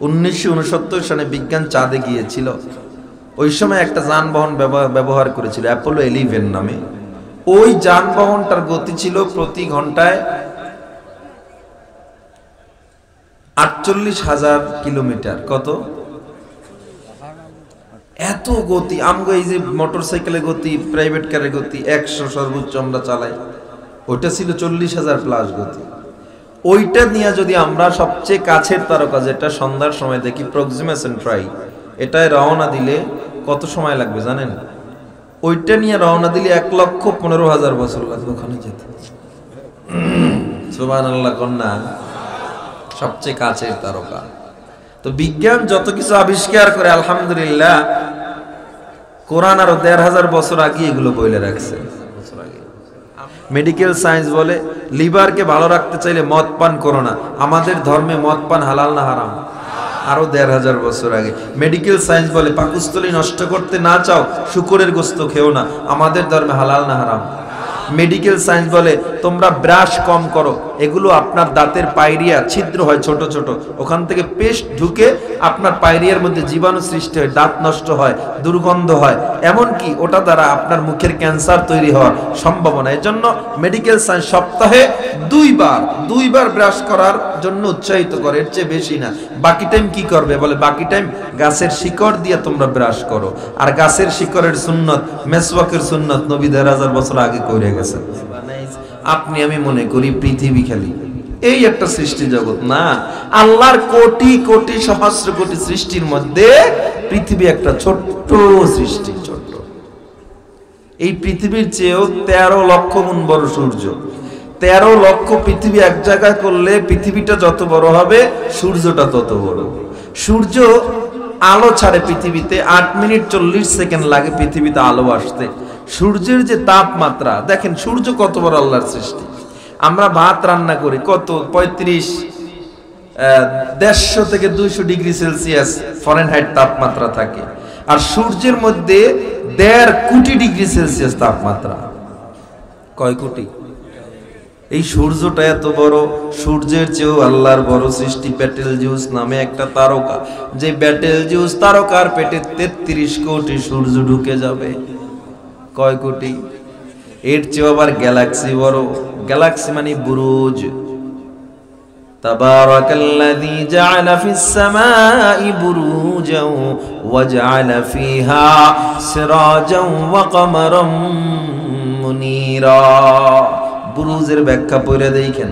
1969 সালে বিজ্ঞান চাঁদে গিয়েছিল। ওই সময় একটা যানবাহন ব্যবহার করেছিল অ্যাপোলো 11 নামে। ওই যানবাহনটার গতি ছিল প্রতি ঘন্টায় 48,000 কিলোমিটার। কত? এত গতি। আমগো এই যে মোটরসাইকেলের গতি, প্রাইভেট কারের গতি 100 সর্বোচ্চ আমরা চালাই, ওইটা ছিল 40,000 প্লাস গতি। ওইটা নিয়ে যদি আমরা সবচেয়ে কাছের তারকা যেটা সন্ধ্যার সময় দেখি প্রক্সিমেশন ট্রাই, এটায় রওনা দিলে কত সময় লাগবে জানেন? ওইটা নিয়ে রওনা দিলে 1,15,000 বছর লাগবে ওখানে যেতে। সুবহানাল্লাহ কন্যা, সবচেয়ে কাছের তারকা। তো বিজ্ঞান যত কিছু আবিষ্কার করে আলহামদুলিল্লাহ, কোরআন আরো 1,500 বছর আগে এগুলো বলে রাখছে। মেডিকেল সায়েন্স বলে লিভারকে ভালো রাখতে চাইলে মদ পান করো না। আমাদের ধর্মে মদ পান হালাল না হারাম? আরো 1,500 বছর আগে। মেডিকেল সায়েন্স বলে পাকস্থলী নষ্ট করতে না চাও শুকরের গোশত খেও না। আমাদের ধর্মে হালাল না হারাম? মেডিকেল সায়েন্স বলে তোমরা ব্রাশ কম করো, এগুলো আপনার দাঁতের পায়রিয়া ছিদ্র হয় ছোট ছোট, ওখান থেকে পেস্ট ঢুকে আপনার পায়রিয়ার মধ্যে জীবাণু সৃষ্টি হয়, দাঁত নষ্ট হয়, দুর্গন্ধ হয়, এমনকি ওটা দ্বারা আপনার মুখের ক্যান্সার তৈরি হওয়ার সম্ভাবনা। এজন্য মেডিকেল সায়েন্স সপ্তাহে দুইবার ব্রাশ করার জন্য উৎসাহিত করে, এর চেয়ে বেশি না। বাকি টাইম কি করবে বলে? বাকি টাইম গাছের শিকড় দিয়ে তোমরা ব্রাশ করো। আর গাছের শিকড়ের সুন্নত, মেসওয়াকের সুন্নত নবী 1,500 বছর আগে করে গেছে। আপনি আমি মনে করি পৃথিবী খালি এই একটা সৃষ্টি জগৎ না, আল্লাহর কোটি কোটি সহস্র কোটি সৃষ্টির মধ্যে পৃথিবী একটা ছোট্ট সৃষ্টি, ছোট্ট। এই পৃথিবীর চেয়েও 13 লক্ষ গুণ বড় সূর্য। 13 লক্ষ পৃথিবী এক জায়গায় করলে পৃথিবীটা যত বড় হবে সূর্যটা তত বড়। সূর্য আলো ছাড়ে পৃথিবীতে 8 মিনিট 40 সেকেন্ড লাগে পৃথিবীতে আলো আসতে। সূর্যের যে তাপমাত্রা দেখেন, সূর্য কত বড় আল্লাহর সৃষ্টি। আমরা ভাত রান্না করি কত 150 থেকে 200 ডিগ্রি সেলসিয়াস ফারেনহাইট তাপমাত্রা থাকে, আর সূর্যের মধ্যে 1.5 কোটি ডিগ্রি সেলসিয়াস তাপমাত্রা। কয় কোটি? এই সূর্যটা এত বড়, সূর্যের চেয়েও আল্লাহর বড় সৃষ্টি বেটেলজিউস নামে একটা তারকা। যে বেটেলজিউস তারকার পেটে 33 কোটি সূর্য ঢুকে যাবে। কয় কোটি? এর চেয়ে আবার গ্যালাক্সি বড়। গ্যালাক্সি মানে বুরুজ। তাবারাকাল্লাযী জাআলা ফিস সামাই বুরুজান ওয়া জাআলা ফিহা সিরাজান ওয়া কমারাম মুনীরা। বুরুজের ব্যাখ্যা পড়ে দেখেন,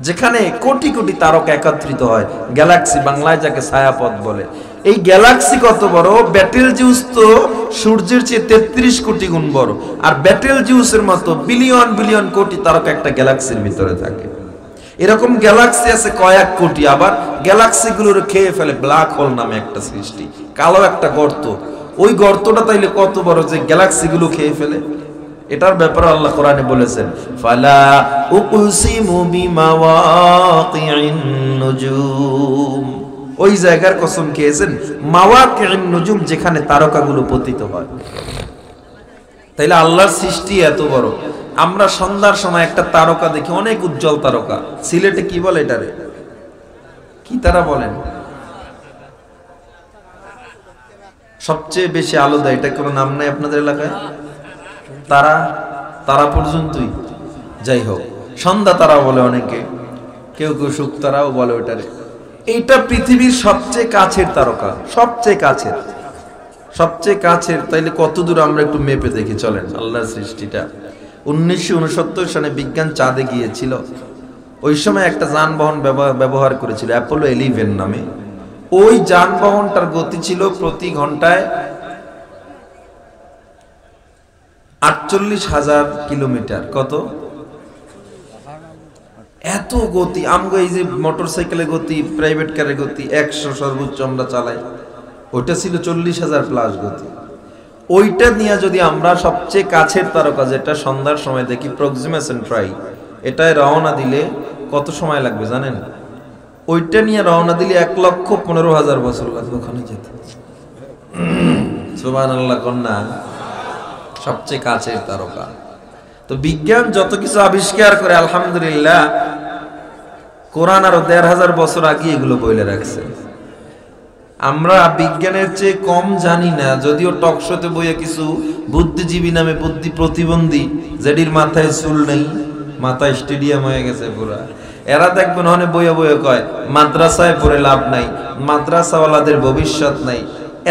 যেখানে কোটি কোটি তারকা একত্রিত হয়, গ্যালাক্সি বাংলায় যাকে ছায়াপথ বলে। এই গ্যালাক্সি কত বড়? বেটেলজিউস তো সূর্যের চেয়ে 33 কোটি গুণ বড়, আর বেটেলজিউসের মতো বিলিয়ন বিলিয়ন কোটি তারকা একটা গ্যালাক্সির ভিতরে থাকে। এরকম গ্যালাক্সি আছে কয়েক কোটি। আবার গ্যালাক্সিগুলোর খেয়ে ফেলে ব্ল্যাক হোল নামে একটা সৃষ্টি, কালো একটা গর্ত। ওই গর্তটা তাইলে কত বড় যে গ্যালাক্সিগুলো খেয়ে ফেলে। এটার ব্যাপারে আল্লাহ কোরআনে বলেছেন, ফালা উকসিমু বিমাওয়াকিন নুজুম। ওই জায়গার কসম খেয়েছেন মাওয়াকিন নুজুম, যেখানে তারকাগুলো পতিত হয়। তাইলে আল্লাহর সৃষ্টি এত বড়। আমরা সন্ধ্যার সময় একটা তারকা দেখি, অনেক উজ্জ্বল তারকা। সিলেটে কি বলে এটারে? কি তারা বলেন? সবচেয়ে বেশি আলো দেয়, এটা কোনো নাম নাই আপনাদের এলাকায়? তারা, তারা পর্যন্তই। যাই হোক, সন্ধ্যা তারা বলে অনেকে, কেউ কেউ শুক তারাও বলে ওটারে। এইটা পৃথিবীর সবচেয়ে কাছের তারকা, সবচেয়ে কাছের, সবচেয়ে কাছের। তাইলে কত দূর আমরা একটু মেপে দেখি চলেন আল্লাহর সৃষ্টিটা। 1969 সালে বিজ্ঞান চাঁদে গিয়েছিল। ওই সময় একটা যানবাহন ব্যবহার করেছিল অ্যাপোলো 11 নামে। ওই যানবাহনটার গতি ছিল প্রতি ঘন্টায় 48,000 কিলোমিটার। কত? এত গতি। আমগো এই যে মোটরসাইকেলের গতি, প্রাইভেট কারের গতি 100 সর্বোচ্চ আমরা চালাই, ওইটা ছিল 40,000 প্লাস গতি। ওইটা নিয়ে যদি আমরা সবচেয়ে কাছের তারকা যেটা সন্ধ্যার সময় দেখি প্রক্সিমেশন ট্রাই, এটায় রওনা দিলে কত সময় লাগবে জানেন? ওইটা নিয়ে রওনা দিলে 1,15,000 বছর লাগবে ওখানে যেতে। সুবহানাল্লাহ কন্যা, সবচেয়ে কাছের তারকা। তো বিজ্ঞান যত কিছু আবিষ্কার করে আলহামদুলিল্লাহ, কোরআন আরো 1,500 বছর আগে এগুলো বলে রাখছে। আমরা বিজ্ঞানের চেয়ে কম জানি না, যদিও টকশোতে বইয়ে কিছু বুদ্ধিজীবী নামে বুদ্ধি প্রতিবন্ধী যেটির মাথায় চুল নেই, মাথায় স্টেডিয়াম হয়ে গেছে পুরা, এরা দেখবেন অনেক বইয়ে বইয়ে কয় মাদ্রাসায় পড়ে লাভ নাই, মাদ্রাসাওয়ালাদের ভবিষ্যৎ নাই।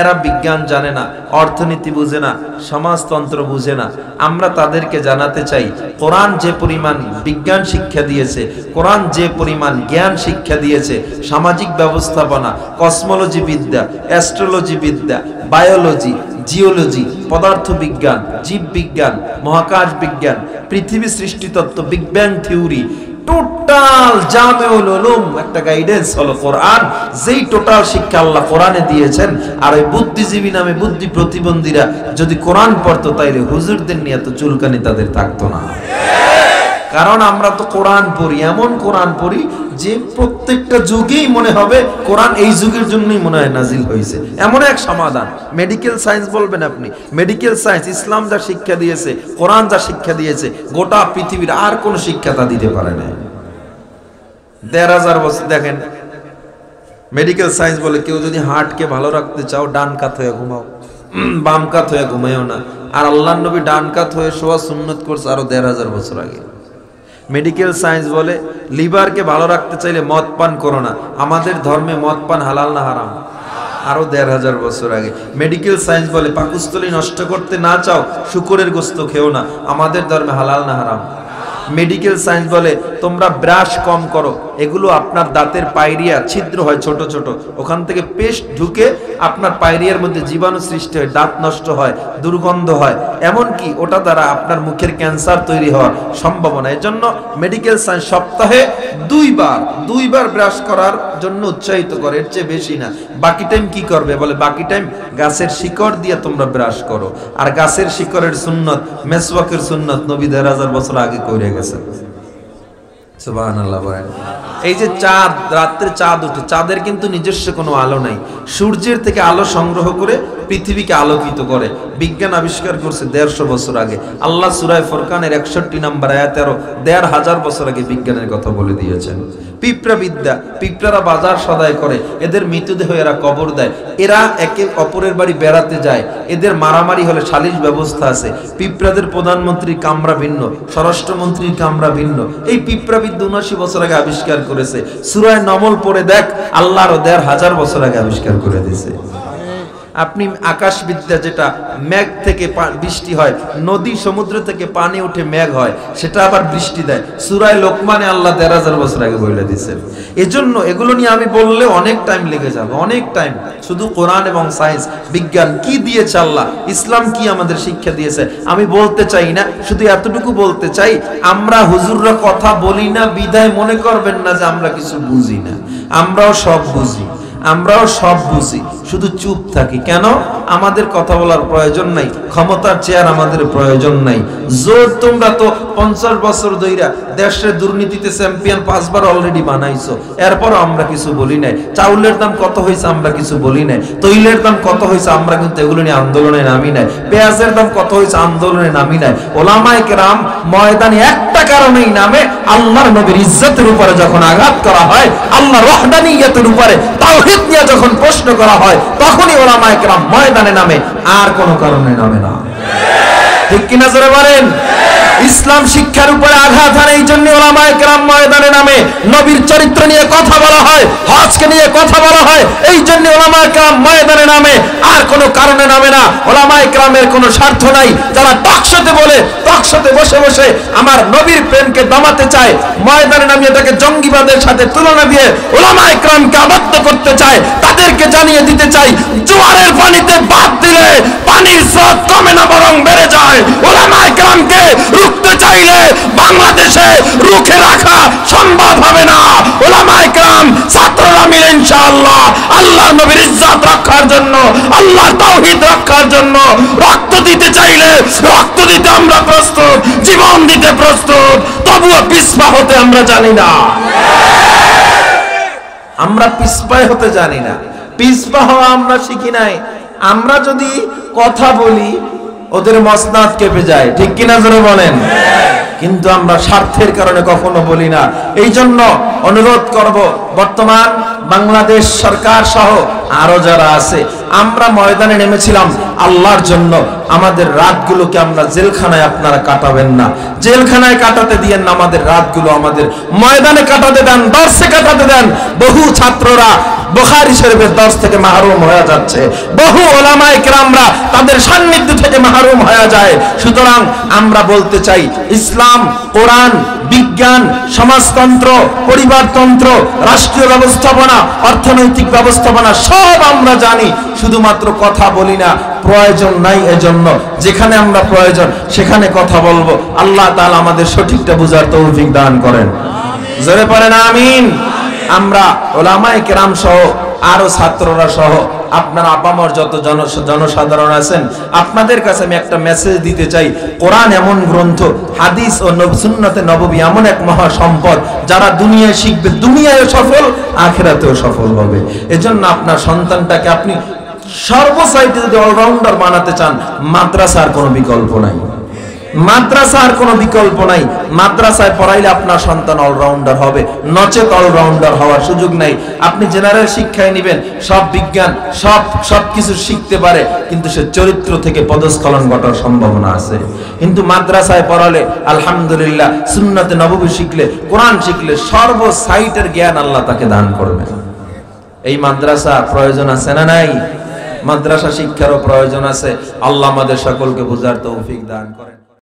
এরা বিজ্ঞান জানে না, অর্থনীতি বুঝে না, সমাজতন্ত্র বুঝে না। আমরা তাদেরকে জানাতে চাই কোরআন যে পরিমাণ বিজ্ঞান শিক্ষা দিয়েছে, কোরআন যে পরিমাণ জ্ঞান শিক্ষা দিয়েছে, সামাজিক ব্যবস্থাপনা, কসমোলজি বিদ্যা, অ্যাস্ট্রোলজি বিদ্যা, বায়োলজি, জিওলজি, পদার্থবিজ্ঞান, জীববিজ্ঞান, মহাকাশ বিজ্ঞান, পৃথিবী সৃষ্টিতত্ত্ব, বিগ ব্যাং থিওরি, টোটাল জামেউল উলুম একটা গাইডেন্স হলো কোরআন। যেই টোটাল শিক্ষা আল্লাহ কোরআনে দিয়েছেন, আর ওই বুদ্ধিজীবী নামে বুদ্ধি প্রতিবন্ধীরা যদি কোরআন পড়তো তাইলে হুজুরদের নিয়ে এত চুলকানি তাদের থাকতো না। কারণ আমরা তো কোরআন পড়ি, এমন কোরআন পড়ি যে প্রত্যেকটা যুগেই মনে হবে কোরআন এই যুগের জন্যই মনে হয় নাজিল হয়েছে, এমন এক সমাধান। মেডিকেল সায়েন্স বলবেন আপনি, মেডিকেল সায়েন্স ইসলাম যা শিক্ষা দিয়েছে, কোরআন যা শিক্ষা দিয়েছে, গোটা পৃথিবীর আর কোন শিক্ষা তা দিতে পারে না। ১,৫০০ বছর দেখেন, মেডিকেল সায়েন্স বলে কেউ যদি হার্টকে ভালো রাখতে চাও ডান কাত হয়ে ঘুমাও, বাম কাত হয়ে ঘুমাইও না। আর আল্লাহর নবী ডান কাত হয়ে শোয়া সুন্নত করছে আরো ১,৫০০ বছর আগে। মেডিকেল সায়েন্স বলে লিভারকে ভালো রাখতে চাইলে মদ পান করো না, আমাদের ধর্মে মদ পান হালাল না হারাম, আরো ১,৫০০ বছর আগে। মেডিকেল সায়েন্স বলে পাকস্থলী নষ্ট করতে না চাও শুকরের গোশত খেও না, আমাদের ধর্মে হালাল না হারাম। মেডিকেল সায়েন্স বলে তোমরা ব্রাশ কম করো, এগুলো আপনার দাঁতের পাইরিয়া ছিদ্র হয় ছোট ছোট, ওখান থেকে পেস্ট ঢুকে আপনার পাইরিয়ার মধ্যে জীবাণু সৃষ্টি হয়, দাঁত নষ্ট হয়, দুর্গন্ধ হয়, এমনকি ওটা দ্বারা আপনার মুখের ক্যান্সার তৈরি হওয়ার সম্ভাবনা। এজন্য মেডিকেল সায়েন্স সপ্তাহে দুইবার ব্রাশ করার জন্য উৎসাহিত করে, এর চেয়ে বেশি না। বাকি টাইম কি করবে বলে, বাকি টাইম গাছের শিকড় দিয়ে তোমরা ব্রাশ করো। আর গাছের শিকড়ের সুন্নত, মেসওয়াকের সুন্নত নবী ১,৫০০ বছর আগে করে গেছে। সুবহানাল্লাহ বলেন। এই যে চাঁদ, রাত্রে চাঁদ ওঠে, চাঁদের কিন্তু নিজস্ব কোনো আলো নাই, সূর্যের থেকে আলো সংগ্রহ করে পৃথিবীকে আলোকিত করে। বিজ্ঞান আবিষ্কার করছে ১৫০ বছর আগে। আল্লাহ সূরা ফুরকানের ৬১ নম্বর আয়াতে আরো ১,৫০০ বছর আগে বিজ্ঞানের কথা বলে দিয়েছেন। পিঁপড়া বিদ্যা, পিঁপড়ারা বাজার সদাই করে, এদের মৃতদেহ এরা কবর দেয়, এরা একে অপরের বাড়ি বেড়াতে যায়, এদের মারামারি হলে সালিশ ব্যবস্থা আছে। পিঁপড়াদের প্রধানমন্ত্রীর কামরা ভিন্ন, স্বরাষ্ট্রমন্ত্রীর কামরা ভিন্ন। এই পিঁপড়া বিদ্যা ৭৯ বছর আগে আবিষ্কার করেছে। সূরা নমল পড়ে দেখ, আল্লাহ আরো ১,৫০০ বছর আগে আবিষ্কার করে দিয়েছে। আপনি আকাশ বিদ্যা, যেটা মেঘ থেকে বৃষ্টি হয়, নদী সমুদ্র থেকে পানি উঠে মেঘ হয়, সেটা আবার বৃষ্টি দেয়, সূরা লোকমানে আল্লাহ ১,৫০০ বছর আগে বলে দিয়েছেন। এজন্য এগুলো নিয়ে আমি বললে অনেক টাইম লেগে যাবে, অনেক টাইম। শুধু কোরআন এবং সায়েন্স, বিজ্ঞান কি দিয়েছে আল্লাহ, ইসলাম কি আমাদের শিক্ষা দিয়েছে আমি বলতে চাই না, শুধু এতটুকু বলতে চাই, আমরা হুজুররা কথা বলি না বিধায় মনে করবেন না যে আমরা কিছু বুঝি না। আমরাও সব বুঝি, আমরাও সব বুঝি, শুধু চুপ থাকি। কেন? আমাদের কথা বলার প্রয়োজন নাই, ক্ষমতার চেয়ার আমাদের প্রয়োজন নাই। জোর তোমরা তো ৫০ বছর ধইরা দেশের দুর্নীতিতে চ্যাম্পিয়ন ৫ বার অলরেডি বানাইছো, এরপর আমরা কিছু বলি নাই। চাউলের দাম কত হয়েছে আমরা কিছু বলি নাই, তৈলের দাম কত হয়েছে আমরা কিন্তু এগুলো নিয়ে আন্দোলনে নামি নাই, পেঁয়াজের দাম কত হয়েছে আন্দোলনে নামি নাই। ওলামায়ে কেরাম ময়দানে একটা কারণেই নামে, আল্লাহর নবীর ইজ্জতের উপরে যখন আঘাত করা হয়, আল্লাহর ওয়াহদানিয়তের উপরে, তাওহীদ নিয়ে যখন প্রশ্ন করা হয়, তখনই ওলামায়ে কেরাম ময়দানে নামে, আর কোনো কারণে নামে না। ঠিক কিনা জোরে বলেন? ইসলাম শিক্ষার উপরে আঘাত হানে, এই জন্য ওলামায়ে কেরাম ময়দানে নামে। নবীর চরিত্র নিয়ে কথা বলা হয়, হজকে নিয়ে কথা বলা হয়, এই জন্য ওলামায়ে কেরাম ময়দানে নামে, আর কোনো কারণে নামে না। ওলামায়ে কেরামের কোনো স্বার্থ নাই। যারা টকশোতে বলে, টকশোতে বসে বসে আমার নবীর প্রেমকে দমাতে চায়, ময়দানে নামিয়ে তাকে জঙ্গিবাদের সাথে তুলনা দিয়ে ওলামায়ে কেরামকে আবদ্ধ করতে চায়, তাদেরকে জানিয়ে দিতে চাই, জোয়ারের পানিতে বাদ দিলে পানির স্রোত কমে না, বরং বেড়ে যায়। ওলামায়ে কেরামকে রুখতে চাইলে বাংলাদেশে রুখে রাখা সম্ভব হবে না। ওলামায়ে কেরাম ছাত্ররা মিলে ইনশাআল্লাহ আল্লাহর নবীর ইজ্জত রক্ষার জন্য, আল্লাহর তাওহীদ রক্ষার জন্য রক্ত দিতে চাইলে রক্ত দিতে আমরা প্রস্তুত, জীবন দিতে প্রস্তুত। তবুও পিছপা হতে আমরা জানি না, আমরা পিছপায় হতে জানি না, পিছপা হওয়া আমরা শিখি নাই। আমরা যদি কথা বলি, ওদের মসনাদ কেঁপে যায়, ঠিক কিনা জোরে বলেন। কিন্তু আমরা স্বার্থের কারণে কখনো বলি না। এই জন্য অনুরোধ করব, বর্তমান বাংলাদেশ সরকার সহ আরো যারা আছে, আমরা ময়দানে নেমেছিলাম আল্লাহর জন্য। আমাদের রাতগুলোকে আমরা জেলখানায় আপনারা কাটাবেন না, জেলখানায় কাটাতে দিয়েন না, আমাদের রাতগুলো আমাদের ময়দানে কাটাতে দেন, দর্শে কাটাতে দেন। বহু ছাত্ররা বুখারী শরীফের দর্শ থেকে মাহরুম হয়ে যাচ্ছে, বহু ওলামায়ে কেরামরা তাদের সান্নিধ্য থেকে মাহরুম হয়ে যায়। সুতরাং আমরা বলতে চাই, ইসলাম, কোরআন, বিজ্ঞান, সমাজতন্ত্র, পরিবারতন্ত্র, রাষ্ট্রীয় ব্যবস্থাপনা, অর্থনৈতিক ব্যবস্থাপনা সব আমরা জানি, শুধুমাত্র কথা বলি না। প্রয়োজন নাই, এজন্য যেখানে আমরা প্রয়োজন সেখানে কথা বলবো। আল্লাহ তাআলা আমাদের সঠিকটা বুঝার তৌফিক দান করেন, জোরে পড়েন আমিন। আমরা ওলামায়ে কেরাম সহ আরো ছাত্ররা সহ আপনারা আপামর যত জনসাধারণ আছেন, আপনাদের কাছে আমি একটা মেসেজ দিতে চাই। কোরআন এমন গ্রন্থ, হাদিস ও সুন্নতে নববী এমন এক মহা সম্পদ, যারা দুনিয়ায় শিখবে দুনিয়ায় সফল, আখিরাতেও সফল হবে। এজন্য আপনার সন্তানটাকে আপনি সর্বসাইটে যদি অলরাউন্ডার বানাতে চান, মাদ্রাসার কোনো বিকল্প নাই, মাদ্রাসার কোনো বিকল্প নাই। মাদ্রাসায় পড়াইলে আপনার সন্তান অলরাউন্ডার হবে, নচেত অলরাউন্ডার হওয়ার সুযোগ নাই। আপনি জেনারেল শিক্ষায় নেবেন, সব বিজ্ঞান সব কিছু শিখতে পারে, কিন্তু সে চরিত্র থেকে পদস্খলন ঘটার সম্ভাবনা আছে। কিন্তু মাদ্রাসায় পড়ালে আলহামদুলিল্লাহ, সুন্নতে নববী শিখলে, কোরআন শিখলে সর্ব সাইটের জ্ঞান আল্লাহ তাকে দান করবে। এই মাদ্রাসা প্রয়োজন আছে না নাই? মাদ্রাসা শিক্ষারও প্রয়োজন আছে। আল্লাহ আমাদের সকলকে বুঝার তৌফিক দান করেন।